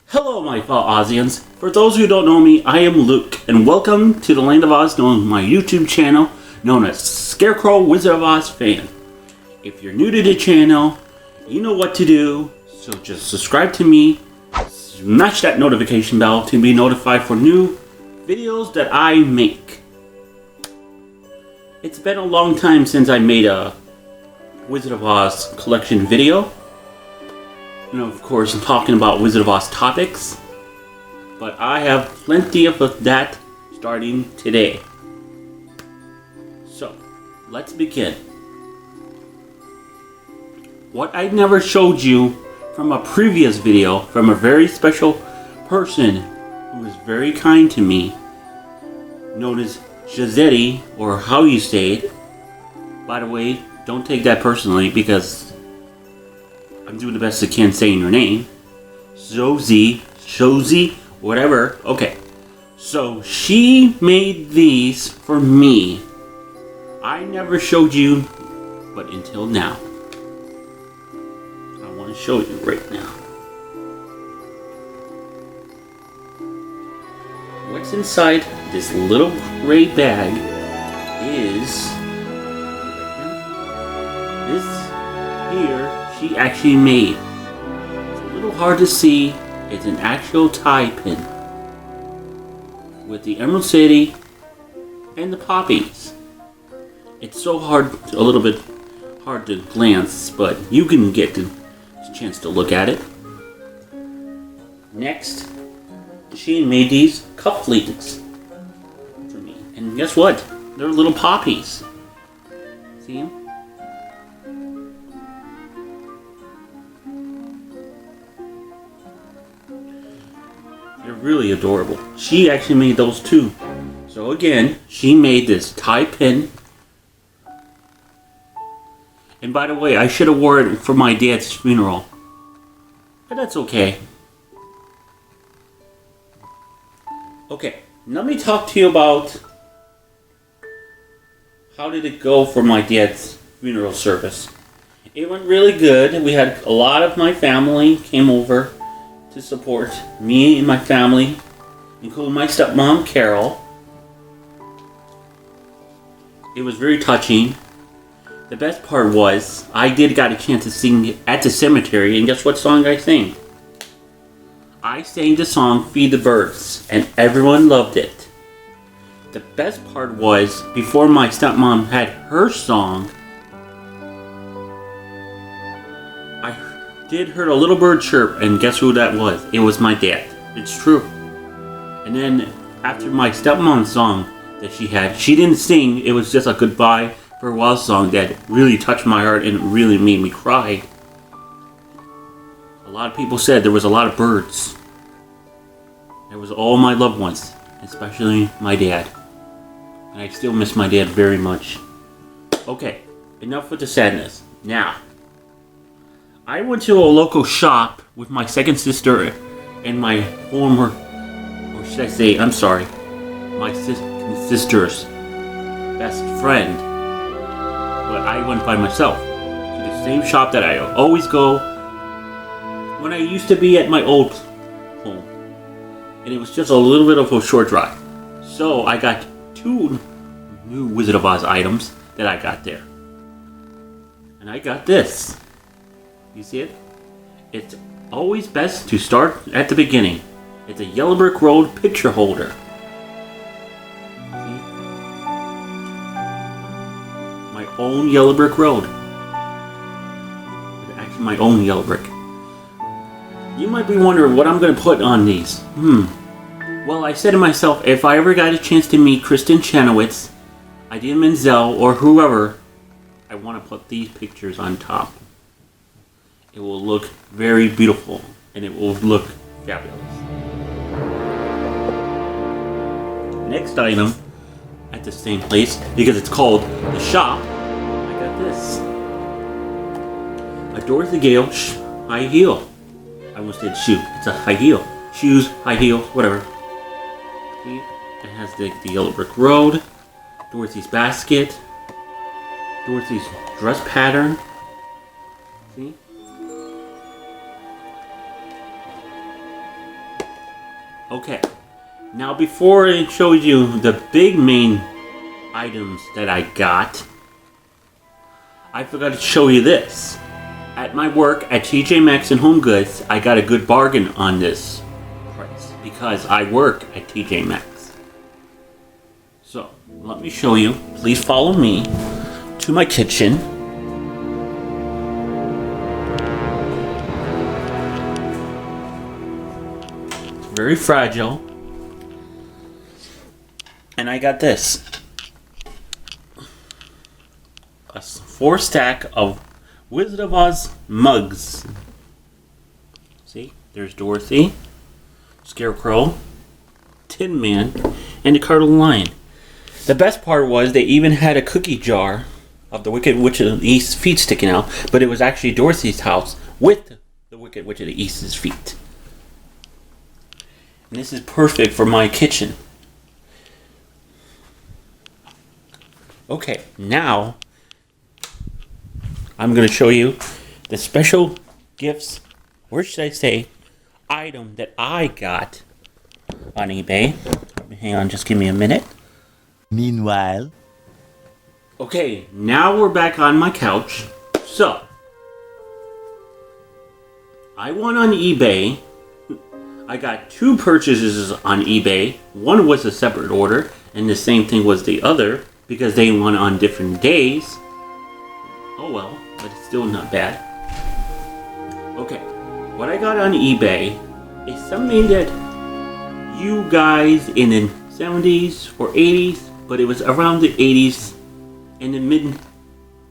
Hello, my fellow Ozians. For those who don't know me, I am Luke, and welcome to the Land of Oz, known as my YouTube channel, known as ScarecrowWizardofOzFan. If you're new to the channel, you know what to do, so just subscribe to me, smash that notification bell to be notified for new videos that I make. It's been a long time since I made a Wizard of Oz collection video. And of course, I'm talking about Wizard of Oz topics. But I have plenty of that starting today. So, let's begin. What I never showed you from a previous video from a very special person who was very kind to me, known as Shosy, or how you say it. By the way, don't take that personally because I'm doing the best I can saying your name. Shosy, whatever. Okay. So she made these for me. I never showed you, but until now. I want to show you right now. What's inside this little gray bag is this here. She actually made. It's a little hard to see. It's an actual tie pin with the Emerald City and the poppies. It's so hard, a little bit hard to glance, but you can get the chance to look at it. Next, she made these cufflinks for me, and guess what? They're little poppies. See them? They're really adorable. She actually made those too. So again, she made this tie pin. And by the way, I should have worn it for my dad's funeral. But that's okay. Okay, let me talk to you about how did it go for my dad's funeral service. It went really good. We had a lot of my family came over to support me and my family, including my stepmom, Carol. It was very touching. The best part was, I got a chance to sing at the cemetery, and guess what song I sang? I sang the song Feed the Birds, and everyone loved it. The best part was, before my stepmom had her song, did heard a little bird chirp, and guess who that was? It was my dad. It's true. And then after my stepmom's song that she had, she didn't sing. It was just a goodbye farewell song that really touched my heart and really made me cry. A lot of people said there was a lot of birds. It was all my loved ones, especially my dad. And I still miss my dad very much. Okay, enough with the sadness. Now, I went to a local shop with my second sister and my former, or should I say, I'm sorry, my sister's best friend. But I went by myself to the same shop that I always go when I used to be at my old home. And it was just a little bit of a short drive. So I got 2 new Wizard of Oz items that I got there. And I got this. You see it? It's always best to start at the beginning. It's a Yellow Brick Road picture holder. See? My own Yellow Brick Road. Actually, my own Yellow Brick. You might be wondering what I'm going to put on these. Well, I said to myself, if I ever got a chance to meet Kristen Chenoweth, Idina Menzel, or whoever, I want to put these pictures on top. It will look very beautiful, and it will look fabulous. Next item, at the same place, because it's called the shop, I got this. A Dorothy Gale high heel. I almost said shoe. It's a high heel. Shoes, high heels, whatever. See? It has the Yellow Brick Road, Dorothy's basket, Dorothy's dress pattern. See? Okay, now before I show you the big main items that I got, I forgot to show you this. At my work at TJ Maxx and Home Goods, I got a good bargain on this price because I work at TJ Maxx. So, let me show you. Please follow me to my kitchen. It's very fragile. And I got this. A 4-stack of Wizard of Oz mugs. See? There's Dorothy, Scarecrow, Tin Man, and the Cardinal Lion. The best part was they even had a cookie jar of the Wicked Witch of the East's feet sticking out, but it was actually Dorothy's house with the Wicked Witch of the East's feet. And this is perfect for my kitchen. Okay, now I'm going to show you the special gifts, or should I say, item that I got on eBay. Hang on, just give me a minute. Meanwhile. Okay, now we're back on my couch. So, I went on eBay. I got 2 purchases on eBay. One was a separate order, and the same thing was the other, because they went on different days. Oh well, but it's still not bad. Okay, what I got on eBay is something that you guys in the 70s or 80s, but it was around the 80s and the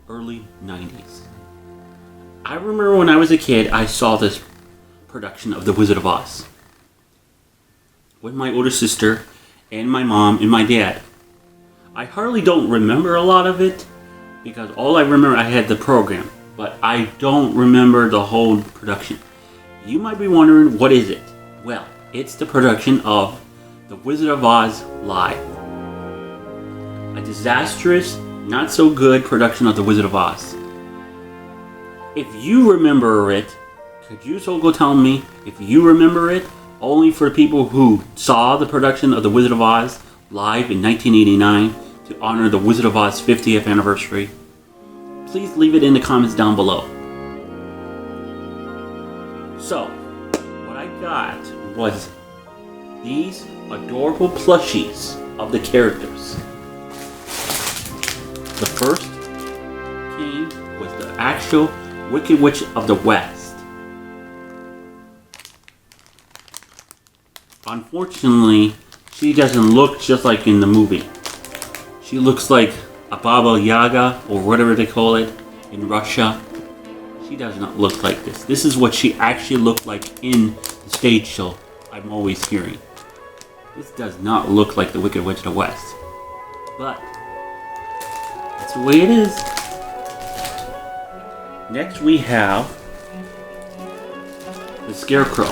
early 90s. I remember when I was a kid, I saw this production of The Wizard of Oz with my older sister and my mom and my dad. I hardly don't remember a lot of it, because all I remember, I had the program, but I don't remember the whole production. You might be wondering, what is it? Well, it's the production of The Wizard of Oz Live. A disastrous, not so good production of The Wizard of Oz. If you remember it, could you so go tell me if you remember it, only for people who saw the production of The Wizard of Oz live in 1989, to honor the Wizard of Oz 50th anniversary? Please leave it in the comments down below. So, what I got was these adorable plushies of the characters. The first came was the actual Wicked Witch of the West. Unfortunately, she doesn't look just like in the movie. She looks like a Baba Yaga, or whatever they call it, in Russia. She does not look like this. This is what she actually looked like in the stage show I'm always hearing. This does not look like the Wicked Witch of the West. But, that's the way it is. Next we have the Scarecrow.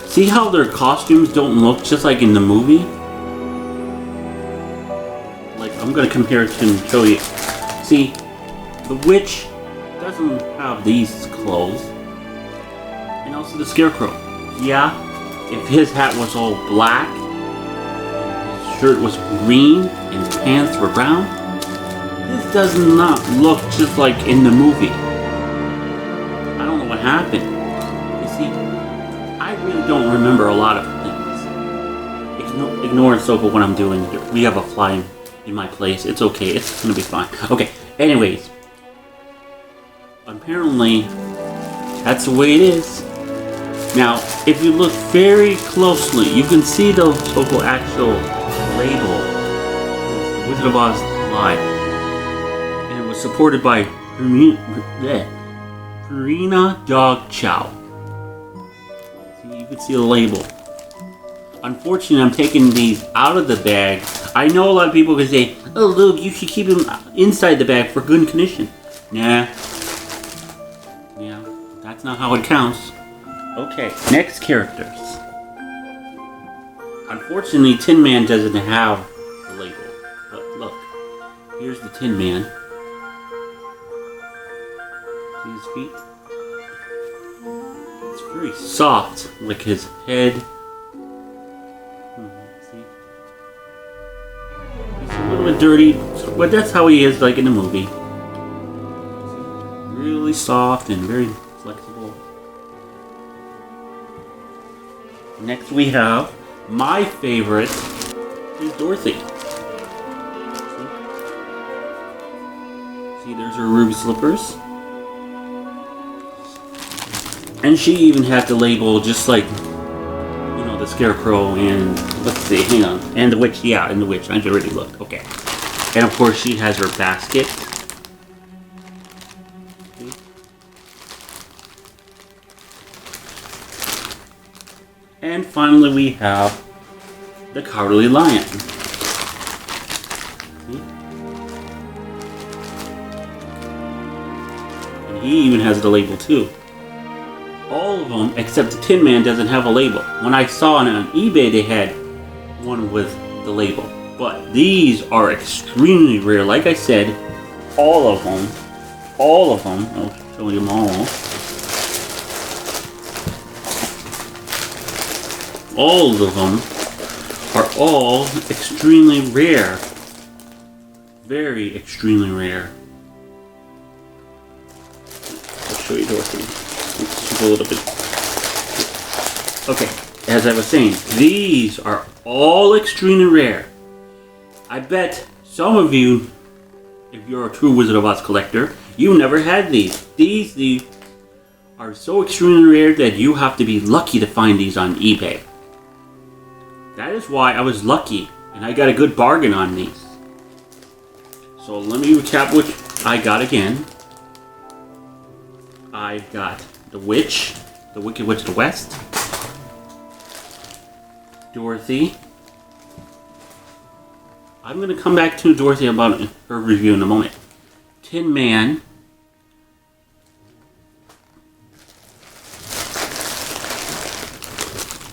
See how their costumes don't look just like in the movie? I'm going to compare it and show you. See, the witch doesn't have these clothes. And also the Scarecrow. Yeah, if his hat was all black, and his shirt was green, and his pants were brown, this does not look just like in the movie. I don't know what happened. You see, I really don't remember a lot of things. Ignore Soko what I'm doing here. We have a fly in my place. It's okay. It's gonna be fine. Okay. Anyways, apparently that's the way it is. Now, if you look very closely, you can see the Soko actual label, Wizard of Oz Live, and it was supported by Purina Dog Chow. See, you can see the label. Unfortunately, I'm taking these out of the bag. I know a lot of people can say, "Oh, Luke, you should keep them inside the bag for good condition." Nah. Yeah, that's not how it counts. Okay, next characters. Unfortunately, Tin Man doesn't have the label. But look, here's the Tin Man. See his feet? It's very soft, like his head. dirty, but that's how he is, like in the movie. Really soft and very flexible. Next we have my favorite is Dorothy. See, there's her ruby slippers. And she even had the label just like, you know, the Scarecrow and, let's see, hang on. And the witch, yeah, and the witch. I already looked, okay. And of course she has her basket. And finally we have the Cowardly Lion. And he even has the label too. All of them, except the Tin Man, doesn't have a label. When I saw it on eBay, they had one with the label. But these are extremely rare. Like I said, all of them, I'll show you them all. All of them are all extremely rare. Very extremely rare. I'll show you Dorothy. Let's a little bit. Okay, as I was saying, these are all extremely rare. I bet some of you, if you're a true Wizard of Oz collector, you never had these. These are so extremely rare that you have to be lucky to find these on eBay. That is why I was lucky, and I got a good bargain on these. So let me recap what I got again. I got the Witch, the Wicked Witch of the West, Dorothy. I'm going to come back to Dorothy about her review in a moment. Tin Man,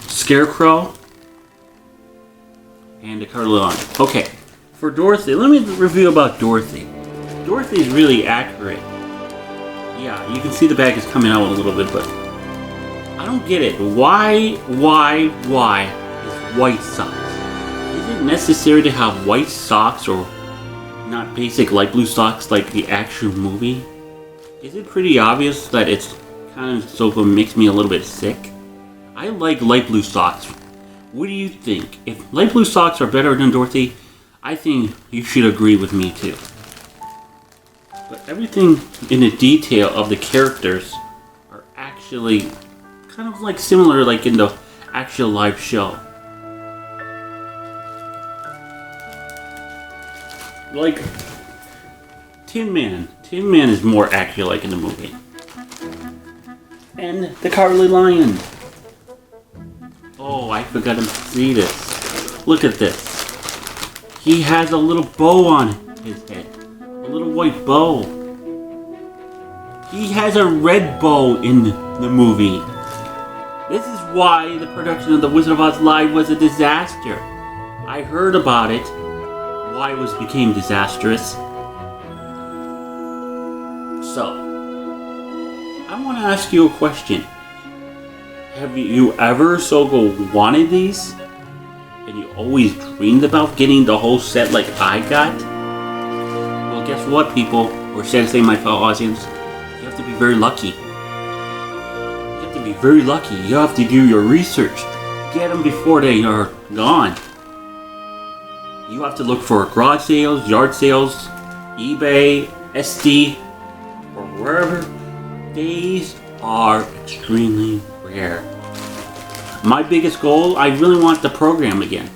Scarecrow, and the Cowardly Lion. Okay, for Dorothy, let me review about Dorothy. Dorothy is really accurate. Yeah, you can see the bag is coming out a little bit, but I don't get it. Why is white socks? Is it necessary to have white socks or not basic light blue socks like the actual movie? Is it pretty obvious that it's kind of so it makes me a little bit sick? I like light blue socks. What do you think? If light blue socks are better than Dorothy, I think you should agree with me too. But everything in the detail of the characters are actually kind of like similar like in the actual live show. Like Tin Man. Tin Man is more accurate like in the movie. And the Cowardly Lion. Oh, I forgot to see this. Look at this. He has a little bow on his head. A little white bow. He has a red bow in the movie. This is why the production of The Wizard of Oz Live was a disaster. I heard about it. Why it became disastrous. So, I want to ask you a question. Have you ever wanted these? And you always dreamed about getting the whole set like I got? Well, guess what, people? Or should I say my fellow Ozians? You have to be very lucky. You have to be very lucky. You have to do your research. Get them before they are gone. You have to look for garage sales, yard sales, eBay, SD, or wherever. These are extremely rare. My biggest goal, I really want the program again.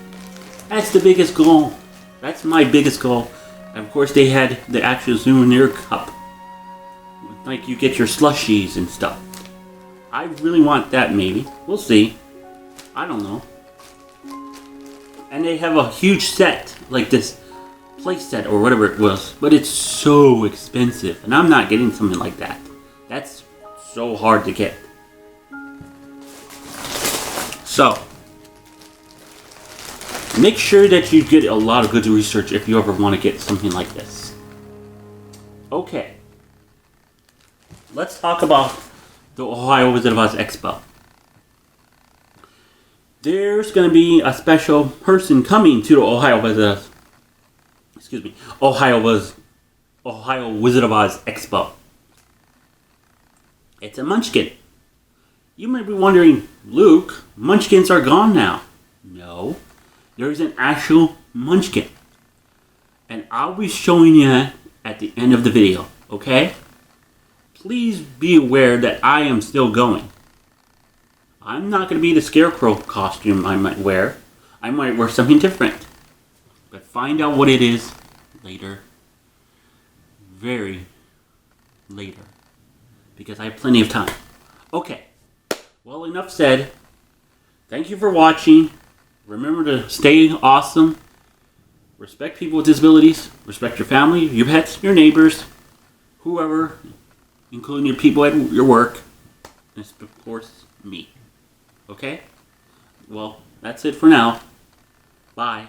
That's the biggest goal. That's my biggest goal. And of course they had the actual souvenir cup. Like you get your slushies and stuff. I really want that maybe. We'll see. I don't know. And they have a huge set, like this play set or whatever it was. But it's so expensive. And I'm not getting something like that. That's so hard to get. So, make sure that you get a lot of good research if you ever want to get something like this. Okay. Let's talk about the Ohio Wizard of Oz Expo. There's going to be a special person coming to the Ohio Wizard of Oz Ohio Wizard of Oz Expo. It's a munchkin. You might be wondering, Luke, munchkins are gone now. No, there's an actual munchkin. And I'll be showing you that at the end of the video, okay? Please be aware that I am still going. I'm not going to be the scarecrow costume I might wear. I might wear something different. But find out what it is later. Very later. Because I have plenty of time. Okay. Well, enough said. Thank you for watching. Remember to stay awesome. Respect people with disabilities. Respect your family, your pets, your neighbors, whoever, including your people at your work. And of course, me. Okay? Well, that's it for now. Bye.